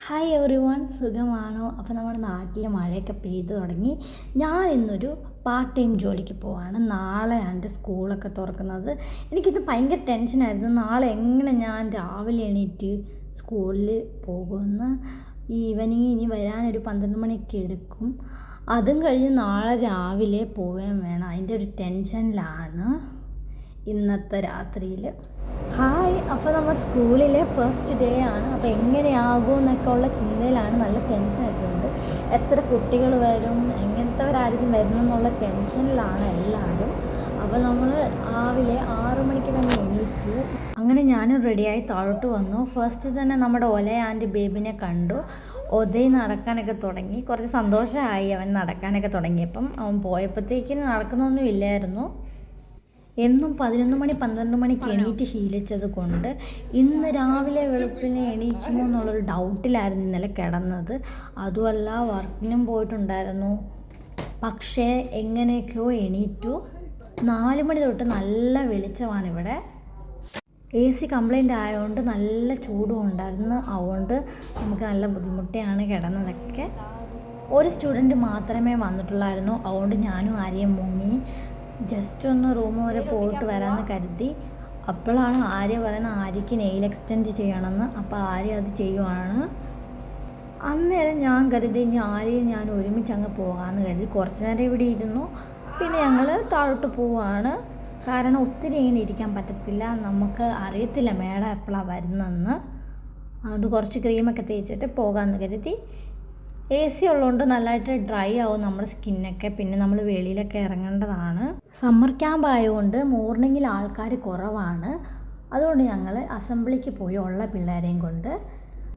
Hi every one, സുഖമാണോ? അപ്പോൾ നമ്മുടെ നാട്ടിൽ മഴയൊക്കെ പെയ്തു തുടങ്ങി. ഞാൻ ഇന്നൊരു പാർട്ട് ടൈം ജോലിക്ക് പോവാണ്. നാളെയാണ് സ്കൂളൊക്കെ തുറക്കുന്നത്. എനിക്കിത് ഭയങ്കര ടെൻഷനായിരുന്നു. നാളെ എങ്ങനെ ഞാൻ രാവിലെ എണീറ്റ് സ്കൂളിൽ പോകുമെന്ന്. ഈവനിങ് ഇനി വരാനൊരു 12 മണിയൊക്കെ എടുക്കും. അതും കഴിഞ്ഞ് നാളെ രാവിലെ പോവുകയും വേണം. അതിൻ്റെ ഒരു ടെൻഷനിലാണ് ഇന്നത്തെ രാത്രിയിൽ. ഹായ്, അപ്പോൾ നമ്മുടെ സ്കൂളിലെ ഫസ്റ്റ് ഡേ ആണ്. അപ്പോൾ എങ്ങനെയാകും എന്നൊക്കെ ഉള്ള ചിന്തയിലാണ്. നല്ല ടെൻഷനൊക്കെ ഉണ്ട്. എത്ര കുട്ടികൾ വരും, എങ്ങനത്തെവരായിരിക്കും വരുന്നെന്നുള്ള ടെൻഷനിലാണ് എല്ലാവരും. അപ്പോൾ നമ്മൾ രാവിലെ 6 മണിക്ക് തന്നെ എണീറ്റു. അങ്ങനെ ഞാനും റെഡിയായി താഴോട്ട് വന്നു. ഫസ്റ്റ് തന്നെ നമ്മുടെ ഒല ആൻഡ് ബേബിനെ കണ്ടു. ഒതയി നടക്കാനൊക്കെ തുടങ്ങി. കുറച്ച് സന്തോഷമായി അവൻ നടക്കാനൊക്കെ തുടങ്ങിയപ്പം. അവൻ പോയപ്പോഴത്തേക്കിന് നടക്കുന്നൊന്നും ഇല്ലായിരുന്നു. എന്നും 11 മണി 12 മണിക്ക് എണീറ്റ് ശീലിച്ചത് കൊണ്ട് ഇന്ന് രാവിലെ വെളുപ്പിനെ എണീക്കുമോ എന്നുള്ളൊരു ഡൗട്ടിലായിരുന്നു ഇന്നലെ കിടന്നത്. അതുമല്ല, വർക്കിനും പോയിട്ടുണ്ടായിരുന്നു. പക്ഷേ എങ്ങനെയൊക്കെയോ എണീറ്റു. 4 മണി തൊട്ട് നല്ല വെളിച്ചമാണിവിടെ. AC കംപ്ലൈൻ്റ് ആയതുകൊണ്ട് നല്ല ചൂടും ഉണ്ടായിരുന്നു. അതുകൊണ്ട് നമുക്ക് നല്ല ബുദ്ധിമുട്ടിയാണ് കിടന്നതൊക്കെ. ഒരു സ്റ്റുഡൻറ്റ് മാത്രമേ വന്നിട്ടുള്ളായിരുന്നു. അതുകൊണ്ട് ഞാനും ആരെയും മുങ്ങി ജസ്റ്റ് ഒന്ന് റൂം വരെ പോയിട്ട് വരാമെന്ന് കരുതി. അപ്പോഴാണ് ആര്യ പറയുന്നത് ആര്യയ്ക്ക് നെയിൽ എക്സ്റ്റെൻഡ് ചെയ്യണമെന്ന്. അപ്പോൾ ആര്യ അത് ചെയ്യുവാണ്. അന്നേരം ഞാൻ കരുതി ഇനി ആര്യയും ഞാൻ ഒരുമിച്ച് അങ്ങ് പോകാമെന്ന് കരുതി. കുറച്ച് നേരം ഇവിടെ ഇരുന്നു. പിന്നെ ഞങ്ങൾ താഴോട്ട് പോവുകയാണ്. കാരണം ഒത്തിരി ഇങ്ങനെ ഇരിക്കാൻ പറ്റത്തില്ല. നമുക്ക് അറിയത്തില്ല മേഡം എപ്പോഴാണ് വരുന്നതെന്ന്. അതുകൊണ്ട് കുറച്ച് ക്രീമൊക്കെ തേച്ചിട്ട് പോകാമെന്ന് കരുതി. AC ഉള്ളതുകൊണ്ട് നല്ലതായിട്ട് ഡ്രൈ ആവും നമ്മുടെ സ്കിന്നൊക്കെ. പിന്നെ നമ്മൾ വെളിയിലൊക്കെ ഇറങ്ങേണ്ടതാണ്. സമ്മർ ക്യാമ്പ് ആയതുകൊണ്ട് മോർണിംഗിൽ ആൾക്കാർ കുറവാണ്. അതുകൊണ്ട് ഞങ്ങൾ അസംബ്ലിക്ക് പോയി ഉള്ള പിള്ളേരെയും കൊണ്ട്.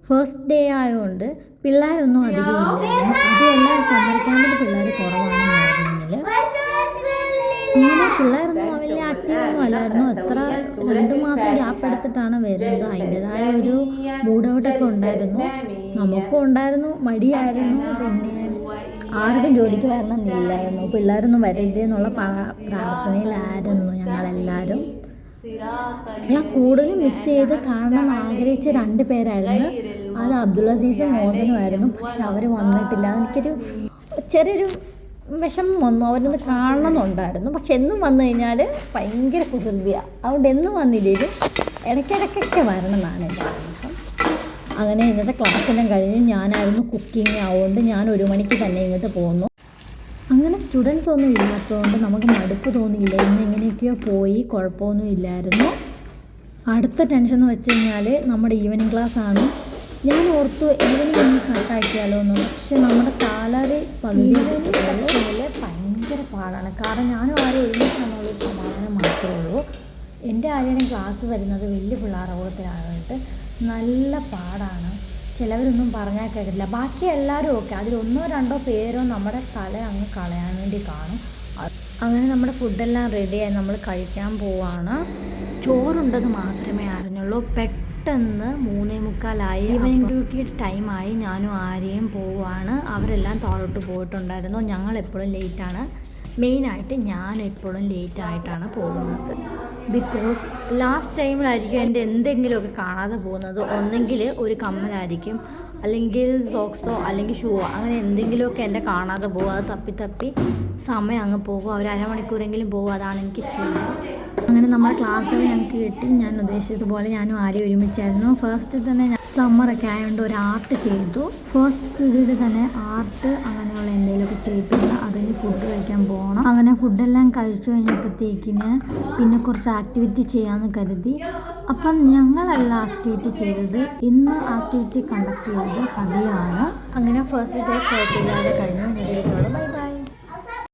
ഫസ്റ്റ് ഡേ ആയതുകൊണ്ട് പിള്ളേരൊന്നും അധികം ഇല്ലായിരുന്നു. അതുമല്ല, സമ്മർ ക്യാമ്പിൽ പിള്ളേർ കുറവാണ് മോർണിംഗിൽ. ഇങ്ങനെ പിള്ളേരൊന്നും വലിയ ആക്റ്റീവൊന്നും അല്ലായിരുന്നു. എത്ര 2 മാസം ഗ്യാപ്പ് എടുത്തിട്ടാണ് വരുന്നത്. അതിൻ്റെതായ ഒരു മൂഡ് ഔട്ടൊക്കെ ഉണ്ടായിരുന്നു. നമുക്കും ഉണ്ടായിരുന്നു, മടിയായിരുന്നു. പിന്നെ ആർക്കും ജോലിക്ക് വരണമെന്നില്ലായിരുന്നു. പിള്ളേരൊന്നും വരരുതെന്നുള്ള പ്രാർത്ഥനയിലായിരുന്നു ഞങ്ങളെല്ലാവരും. ഞാൻ കൂടുതലും മിസ് ചെയ്ത് കാണണം ആഗ്രഹിച്ച 2 പേരായിരുന്നു. അത് അബ്ദുൽ അസീസും മോഹനുമായിരുന്നു. പക്ഷെ അവർ വന്നിട്ടില്ല. എനിക്കൊരു ചെറിയൊരു വിഷമം വന്നു. അവരൊന്ന് കാണണമെന്നുണ്ടായിരുന്നു. പക്ഷെ എന്നും വന്നു കഴിഞ്ഞാൽ ഭയങ്കര കുസൃതിയാണ്. അതുകൊണ്ട് എന്നും വന്നില്ലേലും ഇടയ്ക്കിടയ്ക്കൊക്കെ വരണം എന്നാണ് എൻ്റെ ആഗ്രഹം. അങ്ങനെ ഇന്നത്തെ ക്ലാസ്സെല്ലാം കഴിഞ്ഞ് ഞാനായിരുന്നു കുക്കിംഗ്. ആവുകൊണ്ട് ഞാൻ 1 മണിക്ക് തന്നെ ഇങ്ങോട്ട് പോന്നു. അങ്ങനെ സ്റ്റുഡൻസ് ഒന്നും ഇല്ലാത്തതുകൊണ്ട് നമുക്ക് മടുപ്പ് തോന്നിയില്ല. ഇന്ന് എങ്ങനെയൊക്കെയോ പോയി, കുഴപ്പമൊന്നും ഇല്ലായിരുന്നു. അടുത്ത ടെൻഷൻ എന്ന് വെച്ച് കഴിഞ്ഞാൽ നമ്മുടെ ഈവനിങ് ക്ലാസ്സാണ്. ഞാൻ ഓർത്തു ഈവനിങ് ഒന്ന് കട്ടാക്കിയാലോ എന്ന്. പക്ഷെ നമ്മുടെ സാലറി പകുതി സെക്ഷനിൽ ഭയങ്കര പാടാണ്. കാരണം ഞാനും ആരും ഒരുമിച്ചാണെന്നുള്ളൊരു സമാധാനം മാത്രമേ ഉള്ളൂ. എൻ്റെ ആരെയും ക്ലാസ് വരുന്നത് വലിയ പിള്ളേരുടെ കൂട്ടത്തിലായിട്ട് നല്ല പാടാണ്. ചിലവരൊന്നും പറഞ്ഞാൽ കേൾക്കില്ല. ബാക്കി എല്ലാവരും ഓക്കെ. അതിൽ 1 2 പേരോ നമ്മുടെ തല അങ്ങ് കളയാൻ വേണ്ടി കാണും. അങ്ങനെ നമ്മുടെ ഫുഡെല്ലാം റെഡിയായി നമ്മൾ കഴിക്കാൻ പോവാണ്. ചോറുണ്ടെന്ന് മാത്രമേ അറിഞ്ഞുള്ളൂ. പെട്ടെന്ന് 3:45 ഈവനിങ് ഡ്യൂട്ടിയുടെ ടൈമായി. ഞാനും ആരെയും പോവുകയാണ്. അവരെല്ലാം താഴോട്ട് പോയിട്ടുണ്ടായിരുന്നു. ഞങ്ങളെപ്പോഴും ലേറ്റാണ്. മെയിനായിട്ട് ഞാൻ എപ്പോഴും ലേറ്റായിട്ടാണ് പോകുന്നത്. ബിക്കോസ് ലാസ്റ്റ് ടൈമിലായിരിക്കും എൻ്റെ എന്തെങ്കിലുമൊക്കെ കാണാതെ പോകുന്നത്. ഒന്നെങ്കിൽ ഒരു കമ്മലായിരിക്കും, അല്ലെങ്കിൽ സോക്സോ അല്ലെങ്കിൽ ഷൂവോ, അങ്ങനെ എന്തെങ്കിലുമൊക്കെ എൻ്റെ കാണാതെ പോകും. അത് തപ്പി സമയം അങ്ങ് പോകും. ഒരു അരമണിക്കൂറെങ്കിലും പോകും. അതാണ് എനിക്ക് ശീലം. അങ്ങനെ നമ്മുടെ ക്ലാസ്സിൽ ഞങ്ങൾക്ക് കിട്ടി. ഞാൻ ഉദ്ദേശിച്ചതുപോലെ ഞാനും ആരെയും ഒരുമിച്ചായിരുന്നു. ഫസ്റ്റ് തന്നെ ഞാൻ സമ്മറൊക്കെ ആയതുകൊണ്ട് ഒരു ആർട്ട് ചെയ്തു. ഫസ്റ്റ് പീരീഡ് തന്നെ ആർട്ട് അങ്ങനെയുള്ള എന്തെങ്കിലുമൊക്കെ ചെയ്യിപ്പിക്കുക. അതിന് ഫുഡ് കഴിക്കാൻ പോകണം. അങ്ങനെ ഫുഡെല്ലാം കഴിച്ചു കഴിഞ്ഞപ്പോഴത്തേക്കിന് പിന്നെ കുറച്ച് ആക്ടിവിറ്റി ചെയ്യാമെന്ന് കരുതി. അപ്പം ഞങ്ങളല്ല ആക്ടിവിറ്റി ചെയ്തത്. ഇന്ന് ആക്ടിവിറ്റി കണ്ടക്ട് ചെയ്തത് ഹദിയാണ്. അങ്ങനെ ഫസ്റ്റ് ഡേ കുഴപ്പമില്ലാതെ കഴിഞ്ഞു. Bye bye.